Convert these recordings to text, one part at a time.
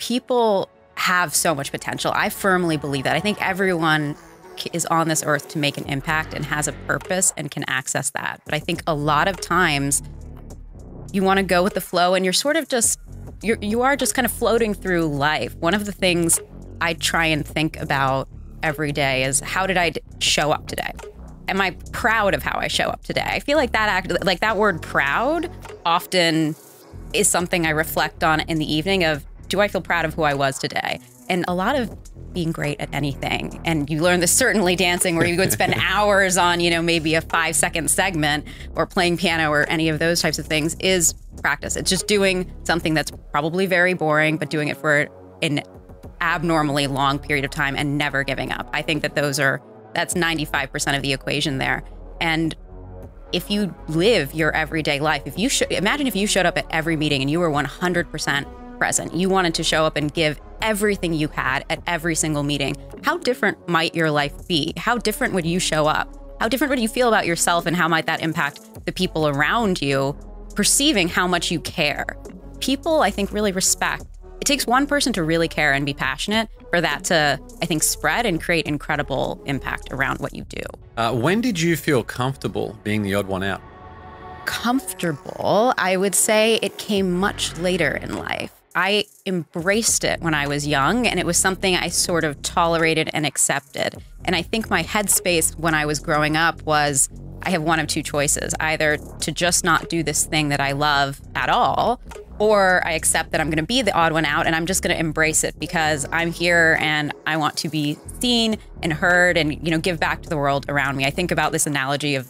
people have so much potential. I firmly believe that. I think everyone is on this earth to make an impact and has a purpose and can access that. But I think a lot of times you want to go with the flow and you're sort of just, you are just kind of floating through life. One of the things I try and think about every day is, how did I show up today? Am I proud of how I show up today? I feel like that word proud often is something I reflect on in the evening of, do I feel proud of who I was today? And a lot of being great at anything, and you learn this certainly dancing, where you would spend hours on, maybe a 5-second segment, or playing piano or any of those types of things, is practice. It's just doing something that's probably very boring, but doing it for an abnormally long period of time and never giving up. I think that's 95% of the equation there. And if you live your everyday life, imagine if you showed up at every meeting and you were 100% present. You wanted to show up and give everything you had at every single meeting. How different might your life be? How different would you show up? How different would you feel about yourself, and how might that impact the people around you, perceiving how much you care? People, I think, really respect. It takes one person to really care and be passionate for that to, I think, spread and create incredible impact around what you do. When did you feel comfortable being the odd one out? Comfortable, I would say it came much later in life. I embraced it when I was young, and it was something I sort of tolerated and accepted. And I think my headspace when I was growing up was, I have one of two choices: either to just not do this thing that I love at all, or I accept that I'm going to be the odd one out and I'm just going to embrace it because I'm here and I want to be seen and heard and, give back to the world around me. I think about this analogy of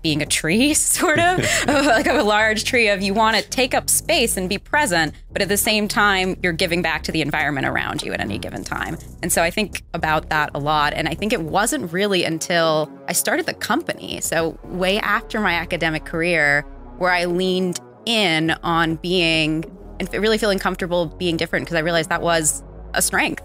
being a tree, sort of, like a large tree of, you want to take up space and be present, but at the same time, you're giving back to the environment around you at any given time. And so I think about that a lot. And I think it wasn't really until I started the company, so way after my academic career, where I leaned in on being and really feeling comfortable being different, because I realized that was a strength.